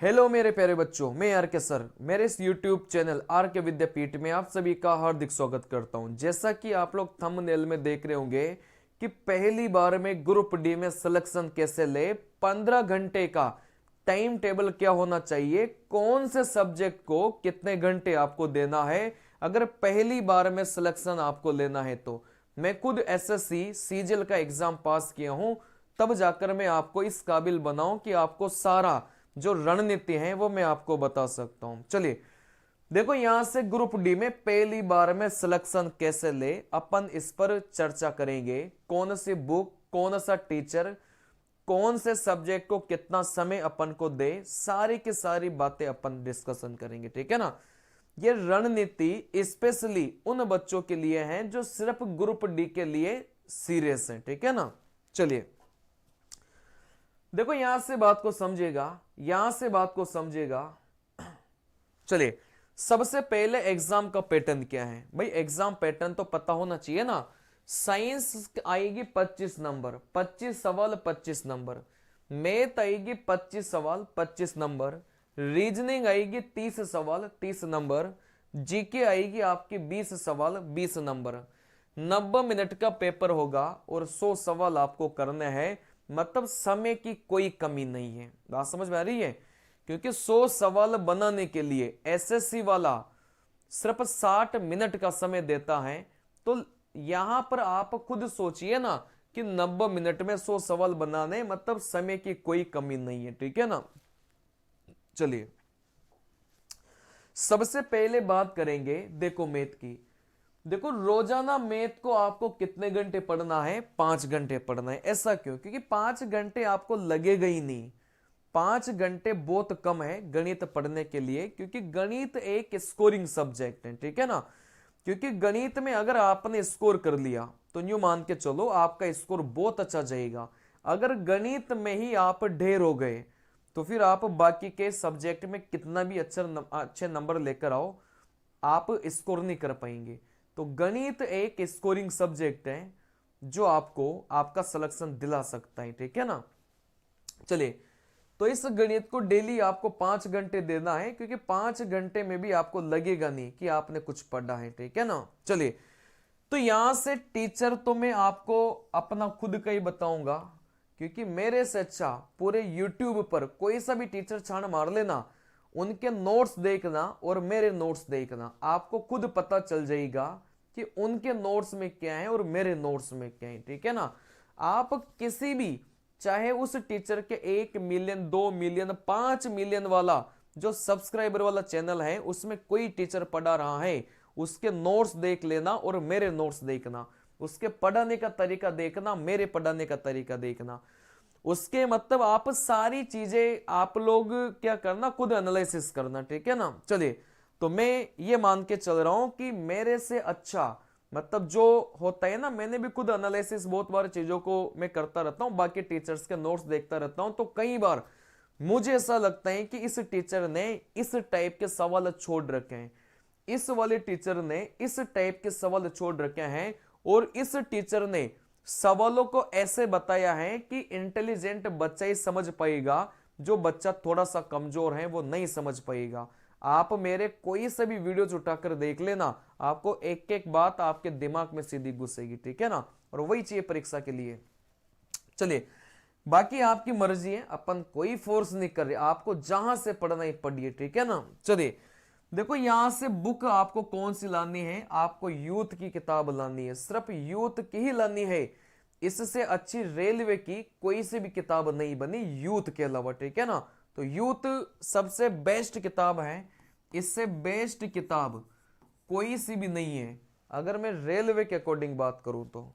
Hello मेरे प्यारे बच्चों, मैं आर के सर मेरे इस YouTube चैनल आर के विद्यापीठ में आप सभी का हार्दिक स्वागत करता हूं। जैसा कि आप लोग थंबनेल में देख रहे होंगे कि पहली बार में ग्रुप डी में सिलेक्शन कैसे ले, 15 घंटे का टाइम टेबल क्या होना चाहिए, कौन से सब्जेक्ट को कितने घंटे आपको देना है अगर पहली बार में सिलेक्शन आपको लेना है। तो मैं खुद एसएससी सीजीएल का एग्जाम पास किया हूं, तब जाकर मैं आपको इस काबिल बनाऊं कि आपको सारा जो रणनीति है वो मैं आपको बता सकता हूं। चलिए देखो, यहां से ग्रुप डी में पहली बार में सिलेक्शन कैसे ले अपन इस पर चर्चा करेंगे। कौन सी बुक, कौन सा टीचर, कौन से सब्जेक्ट को कितना समय अपन को दे, सारी की सारी बातें अपन डिस्कशन करेंगे, ठीक है ना। ये रणनीति स्पेशली उन बच्चों के लिए है जो सिर्फ ग्रुप डी के लिए सीरियस है, ठीक है ना। चलिए देखो, यहां से बात को समझेगा, यहां से बात को समझेगा। चलिए सबसे पहले एग्जाम का पैटर्न क्या है भाई, एग्जाम पैटर्न तो पता होना चाहिए ना। साइंस आएगी 25 नंबर, 25 सवाल 25 नंबर। मैथ आएगी 25 सवाल 25 नंबर। रीजनिंग आएगी 30 सवाल 30 नंबर। जीके आएगी आपकी 20 सवाल 20 नंबर। 90 मिनट का पेपर होगा और 100 सवाल आपको करने हैं, मतलब समय की कोई कमी नहीं है। बात समझ में आ रही है? क्योंकि 100 सवाल बनाने के लिए एसएससी वाला सिर्फ 60 मिनट का समय देता है। तो यहां पर आप खुद सोचिए ना कि 90 मिनट में 100 सवाल बनाने, मतलब समय की कोई कमी नहीं है, ठीक है ना। चलिए सबसे पहले बात करेंगे देखो मैथ की। देखो रोजाना मैथ को आपको कितने घंटे पढ़ना है? 5 घंटे पढ़ना है। ऐसा क्यों? क्योंकि 5 घंटे आपको लगेगा ही नहीं। 5 घंटे बहुत कम है गणित पढ़ने के लिए, क्योंकि गणित एक स्कोरिंग सब्जेक्ट है, ठीक है ना। क्योंकि गणित में अगर आपने स्कोर कर लिया तो न्यू मान के चलो आपका स्कोर बहुत अच्छा जाएगा। अगर गणित में ही आप ढेर हो गए तो फिर आप बाकी के सब्जेक्ट में कितना भी अच्छे नंबर लेकर आओ, आप स्कोर नहीं कर पाएंगे। तो गणित एक स्कोरिंग सब्जेक्ट है जो आपको आपका सिलेक्शन दिला सकता है, ठीक है ना। चलिए तो इस गणित को डेली आपको 5 घंटे देना है, क्योंकि 5 घंटे में भी आपको लगेगा नहीं कि आपने कुछ पढ़ा है, ठीक है ना। चलिए तो यहां से टीचर तो मैं आपको अपना खुद का ही बताऊंगा, क्योंकि मेरे से अच्छा पूरे यूट्यूब पर कोई सा भी टीचर छान मार लेना, उनके नोट्स देखना और मेरे नोट्स देखना, आपको खुद पता चल जाएगा कि उनके नोट्स में क्या है और मेरे नोट्स में क्या है, ठीक है ना। आप किसी भी, चाहे उस टीचर के 1 मिलियन 2 मिलियन 5 मिलियन वाला जो सब्सक्राइबर वाला चैनल है उसमें कोई टीचर पढ़ा रहा है, उसके नोट्स देख लेना और मेरे नोट्स देखना, उसके पढ़ाने का तरीका देखना, मेरे पढ़ाने का तरीका देखना। उसके मतलब आप सारी चीजें आप लोग क्या करना, खुद एनालिसिस करना, ठीक है ना। चलिए तो मैं ये मान के चल रहा हूं कि मेरे से अच्छा, मतलब जो होता है ना, मैंने भी खुद एनालिसिस बहुत बार चीजों को मैं करता रहता हूं, बाकी टीचर्स के नोट्स देखता रहता हूं। तो कई बार मुझे ऐसा लगता है कि इस टीचर ने इस टाइप के सवाल छोड़ रखे हैं, इस वाले टीचर ने इस टाइप के सवाल छोड़ रखे हैं, और इस टीचर ने सवालों को ऐसे बताया है कि इंटेलिजेंट बच्चा ही समझ पाएगा, जो बच्चा थोड़ा सा कमजोर है वो नहीं समझ पाएगा। आप मेरे कोई से भी वीडियोज उठाकर देख लेना, आपको एक एक बात आपके दिमाग में सीधी घुसेगी, ठीक है ना। और वही चाहिए परीक्षा के लिए। चलिए बाकी आपकी मर्जी है, अपन कोई फोर्स नहीं कर रहे, आपको जहां से पढ़ना है पढ़िए, ठीक है ना। चलिए देखो यहां से बुक आपको कौन सी लानी है, आपको यूथ की किताब लानी है, सिर्फ यूथ की ही लानी है। इससे अच्छी रेलवे की कोई सी भी किताब नहीं बनी यूथ के अलावा, ठीक है ना। तो यूथ सबसे बेस्ट किताब है, इससे बेस्ट किताब कोई सी भी नहीं है अगर मैं रेलवे के अकॉर्डिंग बात करूं तो।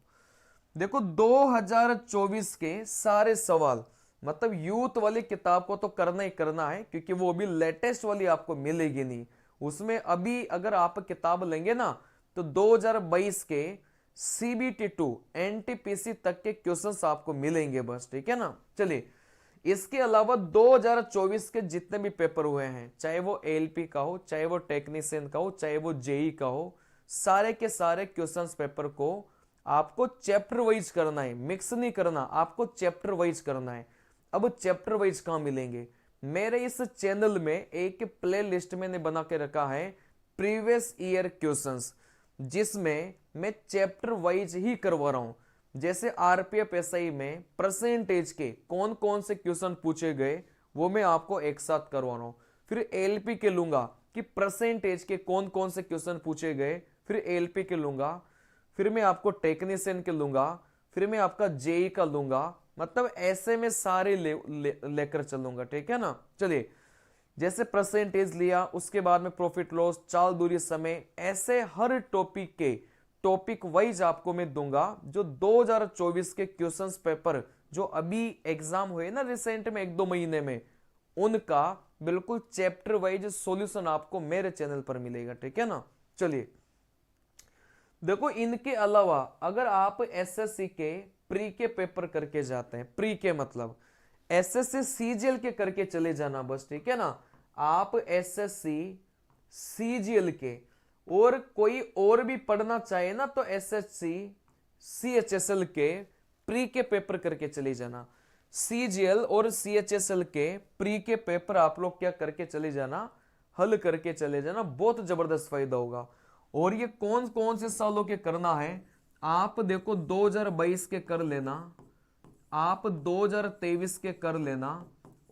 देखो 2024 के सारे सवाल, मतलब यूथ वाली किताब को तो करना ही करना है, क्योंकि वो अभी लेटेस्ट वाली आपको मिलेगी नहीं। उसमें अभी अगर आप किताब लेंगे ना तो 2022 के सीबीटी 2 एनटीपीसी तक के क्वेश्चंस आपको मिलेंगे बस, ठीक है ना। चलिए इसके अलावा 2024 के जितने भी पेपर हुए हैं, चाहे वो एलपी का हो, चाहे वो टेक्नीशियन का हो, चाहे वो जेई का हो, सारे के सारे क्वेश्चंस पेपर को आपको चैप्टर वाइज करना है, मिक्स नहीं करना, आपको चैप्टर वाइज करना है। अब चैप्टर वाइज कहां मिलेंगे? मेरे इस चैनल में एक प्ले लिस्ट मैंने बना के रखा है प्रीवियस ईयर क्वेश्चंस, जिसमें मैं चैप्टर वाइज ही करवा रहा हूं। जैसे आरपीएफ एसआई में परसेंटेज के कौन कौन से क्वेश्चन पूछे गए वो मैं आपको एक साथ करवा रहा हूं। फिर एलपी के लूंगा कि परसेंटेज के कौन कौन से क्वेश्चन पूछे गए, फिर एलपी के लूंगा, फिर मैं आपको टेक्नीशियन के लूंगा, फिर मैं आपका जेई का लूंगा। मतलब ऐसे में सारे लेकर चलूंगा, ठीक है ना। चलिए, जैसे परसेंटेज लिया, उसके बाद में प्रॉफिट लॉस, चाल दूरी, समय, ऐसे हर टॉपिक के टॉपिक वाइज आपको मैं दूंगा। जो 2024 के क्वेश्चंस पेपर जो अभी एग्जाम हुए ना रिसेंट में 1-2 महीने में, उनका बिल्कुल चैप्टर वाइज सॉल्यूशन आपको मेरे चैनल पर मिलेगा, ठीक है ना। चलिए देखो, इनके अलावा अगर आप एसएससी के प्री के पेपर करके जाते हैं, प्री के मतलब एसएससी सीजीएल के करके चले जाना बस, ठीक है ना। आप एसएससी सीजीएल के और कोई और भी पढ़ना चाहे ना तो एसएससी सीएचएसएल के प्री के पेपर करके चले जाना। सीजीएल और सीएचएसएल के प्री के पेपर आप लोग क्या करके चले जाना, हल करके चले जाना, बहुत जबरदस्त फायदा होगा। और ये कौन कौन से सालों के करना है, आप देखो 2022 के कर लेना, आप 2023 के कर लेना,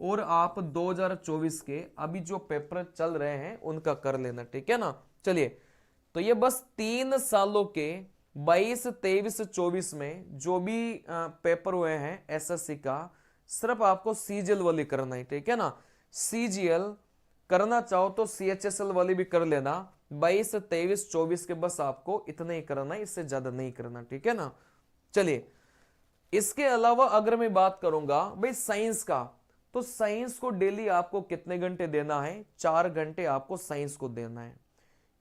और आप 2024 के अभी जो पेपर चल रहे हैं उनका कर लेना, ठीक है ना। चलिए, तो ये बस 3 सालों के 22, 23, 24 में जो भी पेपर हुए हैं एसएससी का, सिर्फ आपको सीजीएल वाली करना है, ठीक है ना। सीजीएल करना चाहो तो सीएचएसएल वाली भी कर लेना। 22, 23, 24 के बस आपको इतना ही करना है, इससे ज्यादा नहीं करना, ठीक है ना। चलिए, इसके अलावा अगर मैं बात करूंगा भाई साइंस का, तो साइंस को डेली आपको कितने घंटे देना है, 4 घंटे आपको साइंस को देना है।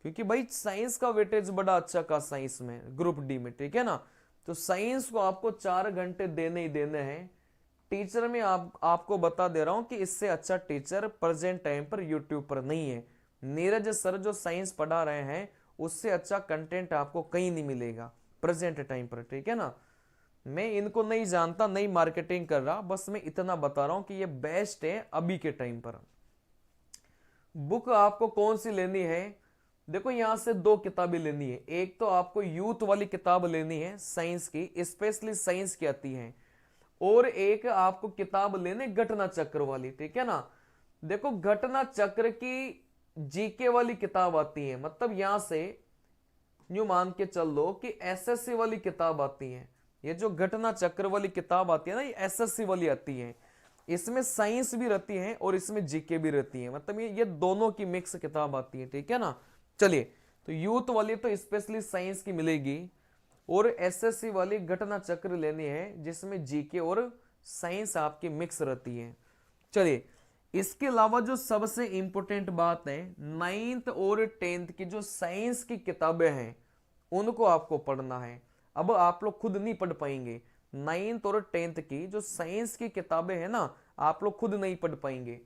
क्योंकि भाई साइंस का वेटेज बड़ा अच्छा का साइंस में, ग्रुप डी में, ठीक है ना। तो साइंस को आपको 4 घंटे देने ही देने हैं। टीचर में आपको बता दे रहा हूं कि इससे अच्छा टीचर प्रेजेंट टाइम पर यूट्यूब पर नहीं है। नीरज सर जो साइंस पढ़ा रहे हैं उससे अच्छा कंटेंट आपको कहीं नहीं मिलेगा प्रेजेंट टाइम पर, ठीक है ना। मैं इनको नहीं जानता, नहीं मार्केटिंग कर रहा, बस मैं इतना बता रहा हूं कि ये बेस्ट है अभी के टाइम पर। बुक आपको कौन सी लेनी है, देखो यहां से 2 किताबें लेनी है। एक तो आपको यूथ वाली किताब लेनी है साइंस की, स्पेशली साइंस की आती है, और एक आपको किताब लेने घटना चक्र वाली, ठीक है ना। देखो घटना चक्र की जीके वाली किताब आती है, मतलब यहां से न्यू मान के चल लो कि एसएससी वाली किताब आती है। ये जो घटना चक्र वाली किताब आती है ना, ये एसएससी वाली आती है। इसमें साइंस भी रहती है और इसमें जीके भी रहती है, मतलब ये दोनों की मिक्स किताब आती है, ठीक है ना। चलिए, तो यूथ वाली तो स्पेशली साइंस की मिलेगी, और एसएससी वाली घटना चक्र लेनी है जिसमें जीके और साइंस आपकी मिक्स रहती है। चलिए, इसके अलावा जो सबसे इंपॉर्टेंट बात है, 9th और 10th की जो साइंस की किताबें हैं उनको आपको पढ़ना है। अब आप लोग खुद नहीं पढ़ पाएंगे, 9th और 10th की जो साइंस की किताबें हैं ना, आप लोग खुद नहीं पढ़ पाएंगे।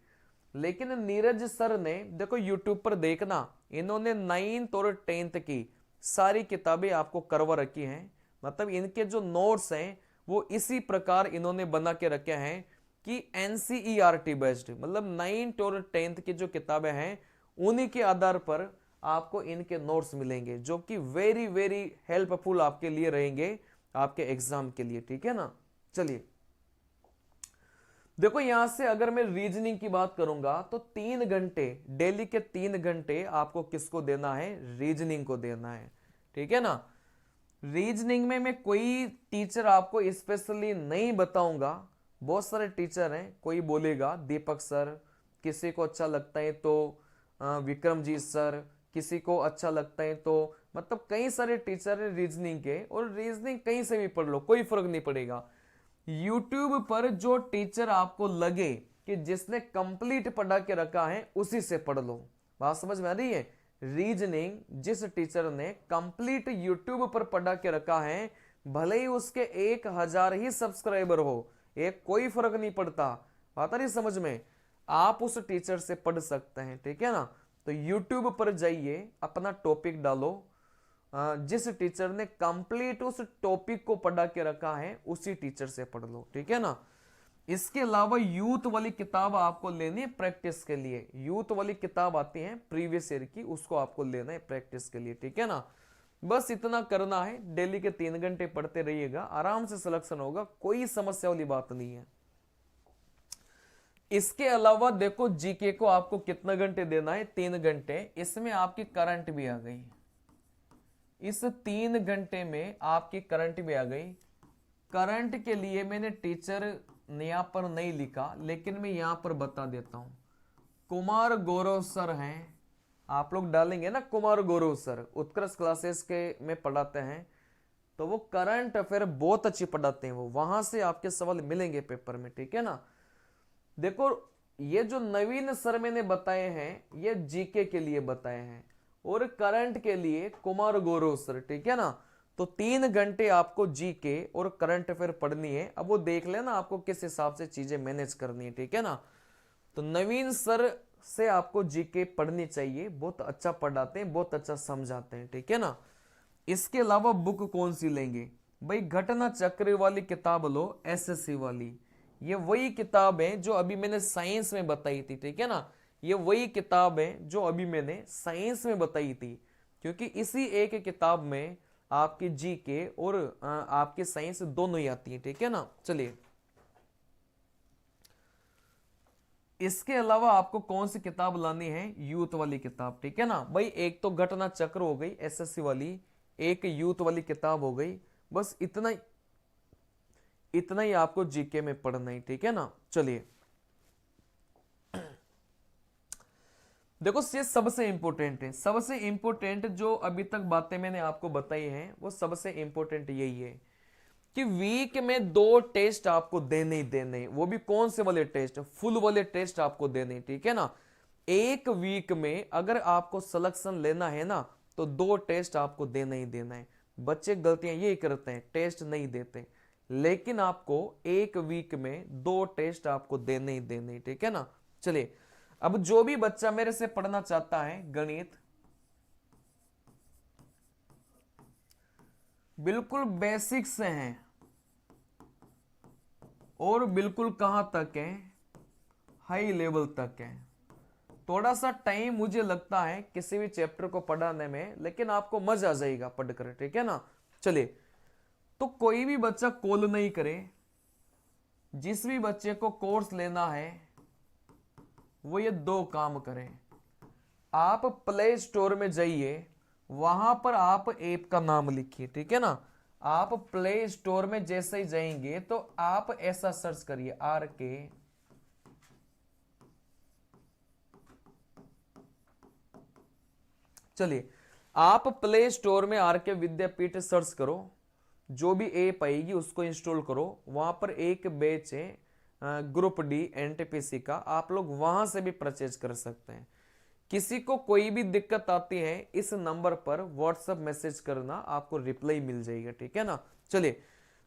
लेकिन नीरज सर ने देखो यूट्यूब पर देखना, इन्होंने 9th और 10th की सारी किताबें आपको करवा रखी हैं। मतलब इनके जो नोट्स हैं वो इसी प्रकार इन्होंने बना के रखे हैं कि एनसीईआरटी बेस्ड, मतलब 9th और 10th की जो किताबें हैं उन्हीं के आधार पर आपको इनके नोट्स मिलेंगे, जो कि वेरी वेरी हेल्पफुल आपके लिए रहेंगे आपके एग्जाम के लिए, ठीक है ना। चलिए देखो, यहां से अगर मैं रीजनिंग की बात करूंगा तो 3 घंटे डेली के 3 घंटे आपको किसको देना है, रीजनिंग को देना है, ठीक है ना। रीजनिंग में मैं कोई टीचर आपको स्पेशली नहीं बताऊंगा, बहुत सारे टीचर हैं, कोई बोलेगा दीपक सर, किसी को अच्छा लगता है तो विक्रमजीत सर, किसी को अच्छा लगता है तो, मतलब कई सारे टीचर हैं रीजनिंग के, और रीजनिंग कहीं से भी पढ़ लो, कोई फर्क नहीं पड़ेगा। यूट्यूब पर जो टीचर आपको लगे कि जिसने कंप्लीट पढ़ा के रखा है उसी से पढ़ लो। बात समझ में आ रही है। रीजनिंग जिस टीचर ने कंप्लीट यूट्यूब पर पढ़ा के रखा है, भले ही उसके 1000 ही सब्सक्राइबर हो, एक कोई फर्क नहीं पड़ता। बात आ रही समझ में, आप उस टीचर से पढ़ सकते हैं, ठीक है ना। तो यूट्यूब पर जाइए, अपना टॉपिक डालो, जिस टीचर ने कंप्लीट उस टॉपिक को पढ़ा के रखा है उसी टीचर से पढ़ लो, ठीक है ना। इसके अलावा यूथ वाली किताब आपको लेनी है प्रैक्टिस के लिए। यूथ वाली किताब आती है प्रीवियस ईयर की, उसको आपको लेना है प्रैक्टिस के लिए, ठीक है ना। बस इतना करना है, डेली के 3 घंटे पढ़ते रहिएगा, आराम से सिलेक्शन होगा, कोई समस्या वाली बात नहीं है। इसके अलावा देखो जीके को आपको कितना घंटे देना है, 3 घंटे। इसमें आपकी करंट भी आ गई, इस 3 घंटे में आपकी करंट भी आ गई। करंट के लिए मैंने टीचर यहां पर नहीं लिखा, लेकिन मैं यहां पर बता देता हूं। कुमार गौरव सर हैं, आप लोग डालेंगे ना कुमार गौरव सर, उत्कर्ष क्लासेस के में पढ़ाते हैं, तो वो करंट अफेयर बहुत अच्छी पढ़ाते हैं, वो वहां से आपके सवाल मिलेंगे पेपर में, ठीक है ना। देखो ये जो नवीन सर मैंने बताए हैं ये जीके के लिए बताए हैं, और करंट के लिए कुमार गौरव सर, ठीक है ना। तो 3 घंटे आपको जीके और करंट अफेयर पढ़नी है। अब वो देख लेना आपको किस हिसाब से चीजें मैनेज करनी है, ठीक है ना। तो नवीन सर से आपको जीके पढ़नी चाहिए, बहुत अच्छा पढ़ाते हैं, बहुत अच्छा समझाते हैं, ठीक है ना। इसके अलावा बुक कौन सी लेंगे भाई, घटना चक्र वाली किताब लो, एसएससी वाली। ये वही किताब है जो अभी मैंने साइंस में बताई थी, ठीक है ना। ये वही किताब है जो अभी मैंने साइंस में बताई थी, क्योंकि इसी एक किताब में आपकी जीके और आपकी साइंस दोनों ही आती है, ठीक है ना। चलिए इसके अलावा आपको कौन सी किताब लानी है, यूथ वाली किताब, ठीक है ना भाई। एक तो घटना चक्र हो गई एसएससी वाली, एक यूथ वाली किताब हो गई, बस इतना ही आपको जीके में पढ़ना है, ठीक है ना। चलिए देखो ये सबसे इंपॉर्टेंट है, सबसे इंपॉर्टेंट जो अभी तक बातें मैंने आपको बताई हैं वो सबसे इंपॉर्टेंट यही है कि वीक में 2 टेस्ट आपको देने ही देने, वो भी कौन से वाले टेस्ट, फुल वाले टेस्ट आपको देने, ठीक है ना। एक वीक में अगर आपको सिलेक्शन लेना है ना तो 2 टेस्ट आपको देना ही देना है। बच्चे गलतियां यही करते हैं, टेस्ट नहीं देते, लेकिन आपको एक वीक में 2 टेस्ट आपको देने ही देने, ठीक है ना। चलिए अब जो भी बच्चा मेरे से पढ़ना चाहता है गणित, बिल्कुल बेसिक से हैं और बिल्कुल कहां तक है, हाई लेवल तक है। थोड़ा सा टाइम मुझे लगता है किसी भी चैप्टर को पढ़ाने में, लेकिन आपको मजा आ जाएगा पढ़कर, ठीक है ना। चलिए तो कोई भी बच्चा कॉल नहीं करे, जिस भी बच्चे को कोर्स लेना है वो ये 2 काम करें। आप प्ले स्टोर में जाइए, वहां पर आप ऐप का नाम लिखिए, ठीक है ना। आप प्ले स्टोर में जैसे ही जाएंगे तो आप ऐसा सर्च करिए RK, चलिए आप प्ले स्टोर में RK विद्यापीठ सर्च करो, जो भी ऐप आएगी उसको इंस्टॉल करो। वहां पर एक बैच है ग्रुप डी एनटीपीसी का, आप लोग वहां से भी परचेज कर सकते हैं। किसी को कोई भी दिक्कत आती है इस नंबर पर व्हाट्सएप मैसेज करना, आपको रिप्लाई मिल जाएगा, ठीक है ना। चलिए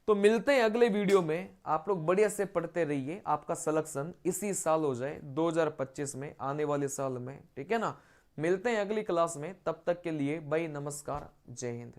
तो मिलते हैं अगले वीडियो में, आप लोग बढ़िया से पढ़ते रहिए, आपका सिलेक्शन इसी साल हो जाए 2025 में, आने वाले साल में, ठीक है ना। मिलते हैं अगली क्लास में, तब तक के लिए बाय, नमस्कार, जय हिंद।